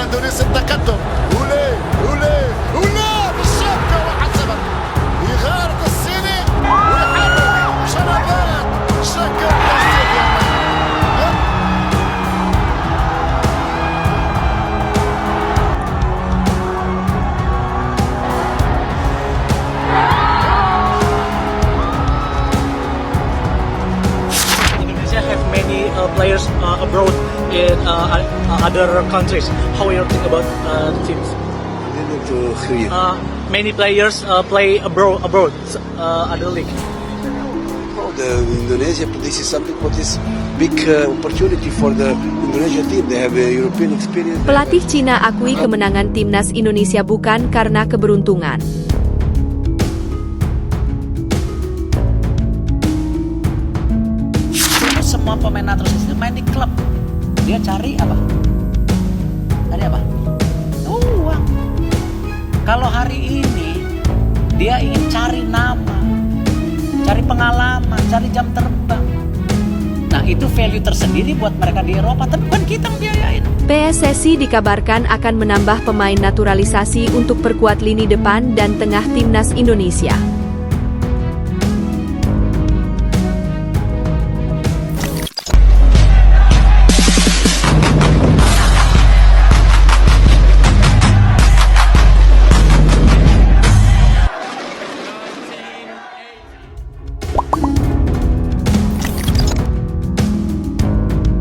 اندونيسيا التقدم. اولي اولي اولي بالشبكه وحسبت إغارة الصيني ويحرك شنبات شكل Indonesia have many players abroad in other countries. How you think about the teams? To hear you. Many players play abroad, other league. Indonesia, this is something what is big opportunity for the Indonesia team. They have a European experience. Pelatih Cina akui kemenangan timnas Indonesia bukan karena keberuntungan. Semua pemain naturalisasi main di klub. Dia cari apa? Cari apa? Uang. Kalau hari ini dia ingin cari nama, cari pengalaman, cari jam terbang. Nah itu value tersendiri buat mereka di Eropa, tapi bukan kita yang biayain. PSSI dikabarkan akan menambah pemain naturalisasi untuk perkuat lini depan dan tengah timnas Indonesia.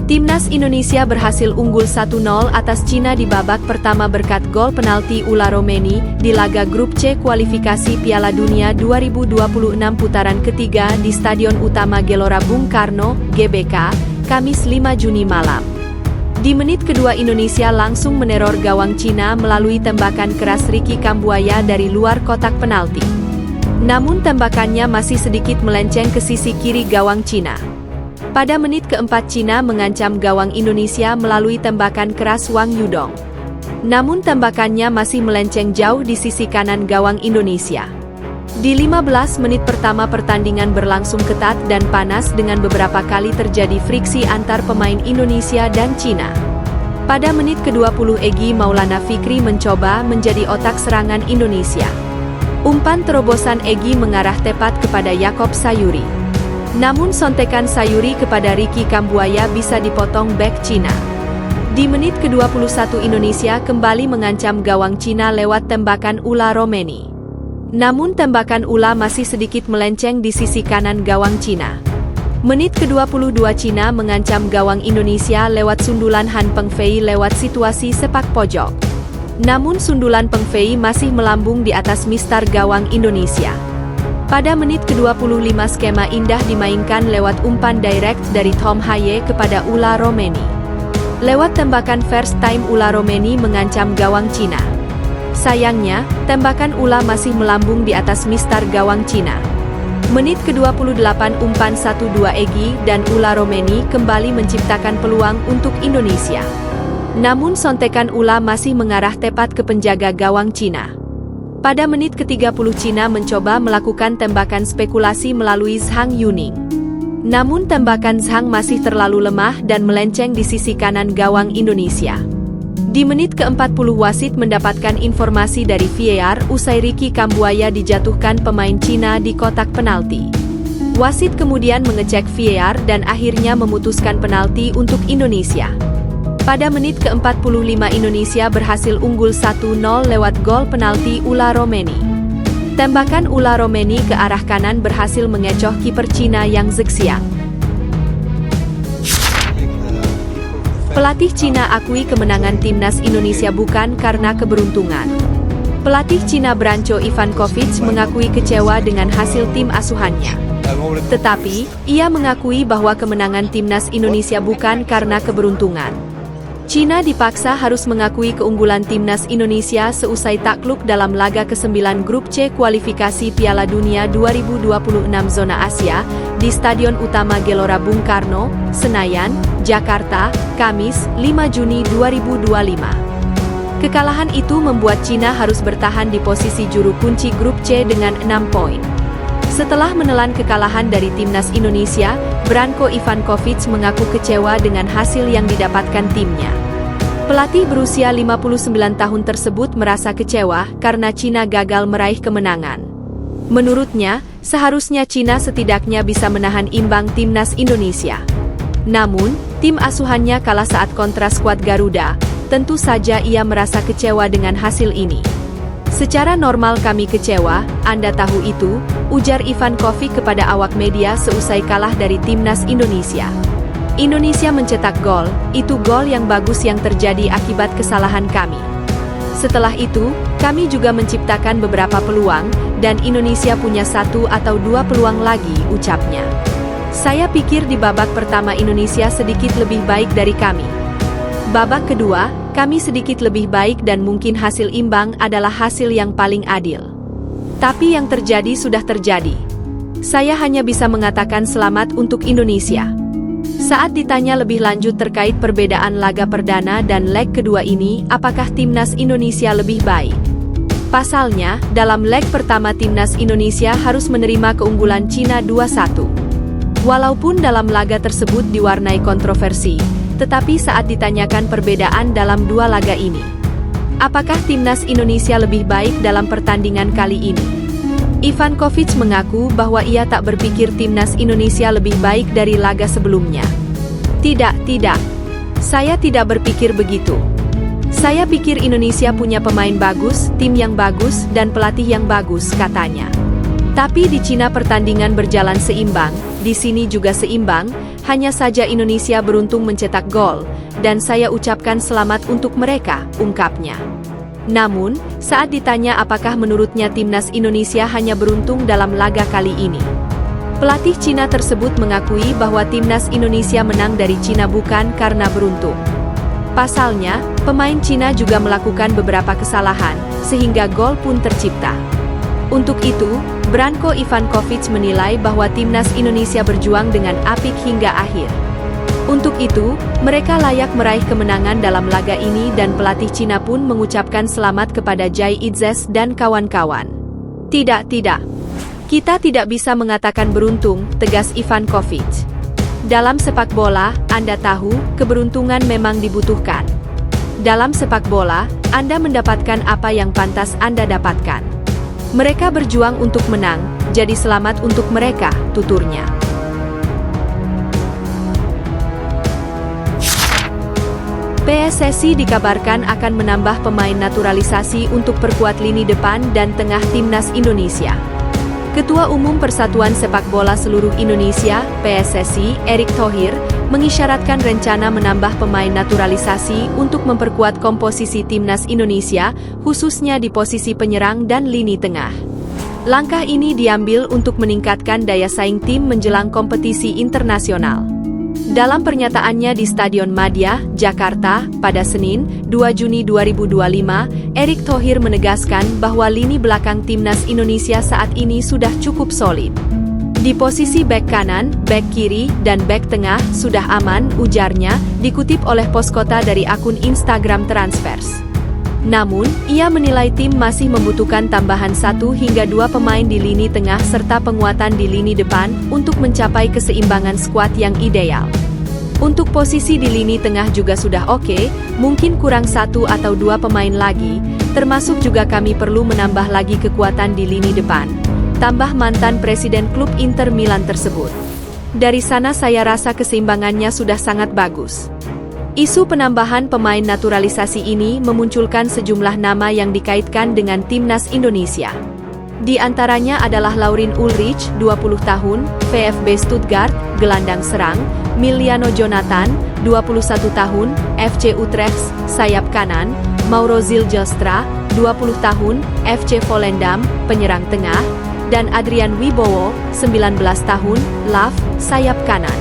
Timnas Indonesia berhasil unggul 1-0 atas Cina di babak pertama berkat gol penalti Ula Romeni di laga grup C kualifikasi Piala Dunia 2026 putaran ketiga di Stadion Utama Gelora Bung Karno, GBK, Kamis 5 Juni malam. Di menit kedua Indonesia langsung meneror gawang Cina melalui tembakan keras Ricky Kambuaya dari luar kotak penalti. Namun tembakannya masih sedikit melenceng ke sisi kiri gawang Cina. Pada menit keempat Cina mengancam gawang Indonesia melalui tembakan keras Wang Yudong. Namun tembakannya masih melenceng jauh di sisi kanan gawang Indonesia. Di 15 menit pertama pertandingan berlangsung ketat dan panas dengan beberapa kali terjadi friksi antar pemain Indonesia dan Cina. Pada menit ke-20 Egy Maulana Fikri mencoba menjadi otak serangan Indonesia. Umpan terobosan Egy mengarah tepat kepada Yakob Sayuri. Namun sontekan Sayuri kepada Ricky Kambuaya bisa dipotong bek Cina. Di menit ke-21 Indonesia kembali mengancam gawang Cina lewat tembakan Ula Romeni. Namun tembakan Ula masih sedikit melenceng di sisi kanan gawang Cina. Menit ke-22 Cina mengancam gawang Indonesia lewat sundulan Han Pengfei lewat situasi sepak pojok. Namun sundulan Pengfei masih melambung di atas mistar gawang Indonesia. Pada menit ke-25 skema indah dimainkan lewat umpan direct dari Tom Haye kepada Ula Romeni. Lewat tembakan first time Ula Romeni mengancam gawang Cina. Sayangnya, tembakan Ula masih melambung di atas mistar gawang Cina. Menit ke-28 umpan 1-2 Egy dan Ula Romeni kembali menciptakan peluang untuk Indonesia. Namun sontekan Ula masih mengarah tepat ke penjaga gawang Cina. Pada menit ke-30 Cina mencoba melakukan tembakan spekulasi melalui Zhang Yuning. Namun tembakan Zhang masih terlalu lemah dan melenceng di sisi kanan gawang Indonesia. Di menit ke-40 wasit mendapatkan informasi dari VAR usai Ricky Kambuaya dijatuhkan pemain Cina di kotak penalti. Wasit kemudian mengecek VAR dan akhirnya memutuskan penalti untuk Indonesia. Pada menit ke-45 Indonesia berhasil unggul 1-0 lewat gol penalti Ula Romeni. Tembakan Ula Romeni ke arah kanan berhasil mengecoh kiper Cina Yang Zhexiang. Pelatih Cina akui kemenangan timnas Indonesia bukan karena keberuntungan. Pelatih Cina Branko Ivankovic mengakui kecewa dengan hasil tim asuhannya. Tetapi, ia mengakui bahwa kemenangan timnas Indonesia bukan karena keberuntungan. Cina dipaksa harus mengakui keunggulan timnas Indonesia seusai takluk dalam laga ke-9 grup C kualifikasi Piala Dunia 2026 zona Asia di Stadion Utama Gelora Bung Karno, Senayan, Jakarta, Kamis 5 Juni 2025. Kekalahan itu membuat Cina harus bertahan di posisi juru kunci grup C dengan 6 poin. Setelah menelan kekalahan dari timnas Indonesia, Branko Ivankovic mengaku kecewa dengan hasil yang didapatkan timnya. Pelatih berusia 59 tahun tersebut merasa kecewa karena Cina gagal meraih kemenangan. Menurutnya, seharusnya Cina setidaknya bisa menahan imbang timnas Indonesia. Namun, tim asuhannya kalah saat kontra skuad Garuda. Tentu saja ia merasa kecewa dengan hasil ini. "Secara normal kami kecewa, Anda tahu itu," ujar Ivan Kovic kepada awak media seusai kalah dari timnas Indonesia. "Indonesia mencetak gol, itu gol yang bagus yang terjadi akibat kesalahan kami. Setelah itu, kami juga menciptakan beberapa peluang, dan Indonesia punya 1 atau 2 peluang lagi," ucapnya. "Saya pikir di babak pertama Indonesia sedikit lebih baik dari kami. Babak kedua, kami sedikit lebih baik dan mungkin hasil imbang adalah hasil yang paling adil. Tapi yang terjadi sudah terjadi. Saya hanya bisa mengatakan selamat untuk Indonesia." Saat ditanya lebih lanjut terkait perbedaan laga perdana dan leg kedua ini, apakah timnas Indonesia lebih baik? Pasalnya, dalam leg pertama timnas Indonesia harus menerima keunggulan Cina 2-1. Walaupun dalam laga tersebut diwarnai kontroversi, tetapi saat ditanyakan perbedaan dalam dua laga ini, apakah timnas Indonesia lebih baik dalam pertandingan kali ini? Ivan Kovic mengaku bahwa ia tak berpikir timnas Indonesia lebih baik dari laga sebelumnya. Tidak. Saya tidak berpikir begitu. Saya pikir Indonesia punya pemain bagus, tim yang bagus, dan pelatih yang bagus," katanya. Tapi di Cina pertandingan berjalan seimbang, di sini juga seimbang, hanya saja Indonesia beruntung mencetak gol, dan saya ucapkan selamat untuk mereka, ungkapnya. Namun, saat ditanya apakah menurutnya timnas Indonesia hanya beruntung dalam laga kali ini, pelatih Cina tersebut mengakui bahwa timnas Indonesia menang dari Cina bukan karena beruntung. Pasalnya, pemain Cina juga melakukan beberapa kesalahan, sehingga gol pun tercipta. Untuk itu, Branko Ivan Kovic menilai bahwa timnas Indonesia berjuang dengan apik hingga akhir. Untuk itu, mereka layak meraih kemenangan dalam laga ini dan pelatih Cina pun mengucapkan selamat kepada Jai Itzes dan kawan-kawan. Tidak. Kita tidak bisa mengatakan beruntung, tegas Ivan Kovic. Dalam sepak bola, Anda tahu, keberuntungan memang dibutuhkan. Dalam sepak bola, Anda mendapatkan apa yang pantas Anda dapatkan. Mereka berjuang untuk menang, jadi selamat untuk mereka, tuturnya. PSSI dikabarkan akan menambah pemain naturalisasi untuk perkuat lini depan dan tengah timnas Indonesia. Ketua Umum Persatuan Sepak Bola Seluruh Indonesia, PSSI, Erick Thohir, mengisyaratkan rencana menambah pemain naturalisasi untuk memperkuat komposisi timnas Indonesia, khususnya di posisi penyerang dan lini tengah. Langkah ini diambil untuk meningkatkan daya saing tim menjelang kompetisi internasional. Dalam pernyataannya di Stadion Madia, Jakarta, pada Senin, 2 Juni 2025, Erick Thohir menegaskan bahwa lini belakang timnas Indonesia saat ini sudah cukup solid. Di posisi bek kanan, bek kiri, dan bek tengah sudah aman, ujarnya, dikutip oleh Poskota dari akun Instagram Transfers. Namun, ia menilai tim masih membutuhkan tambahan 1 hingga 2 pemain di lini tengah serta penguatan di lini depan untuk mencapai keseimbangan skuad yang ideal. Untuk posisi di lini tengah juga sudah oke, mungkin kurang 1 atau 2 pemain lagi, termasuk juga kami perlu menambah lagi kekuatan di lini depan, tambah mantan presiden klub Inter Milan tersebut. Dari sana saya rasa keseimbangannya sudah sangat bagus. Isu penambahan pemain naturalisasi ini memunculkan sejumlah nama yang dikaitkan dengan timnas Indonesia. Di antaranya adalah Laurin Ulrich, 20 tahun, VfB Stuttgart, gelandang serang, Miliano Jonathan, 21 tahun, FC Utrecht, sayap kanan, Mauro Ziljelstra, 20 tahun, FC Volendam, penyerang tengah, dan Adrian Wibowo, 19 tahun, LAV, sayap kanan.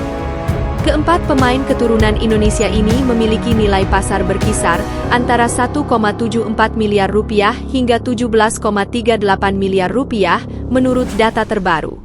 Keempat pemain keturunan Indonesia ini memiliki nilai pasar berkisar antara 1,74 miliar rupiah hingga 17,38 miliar rupiah menurut data terbaru.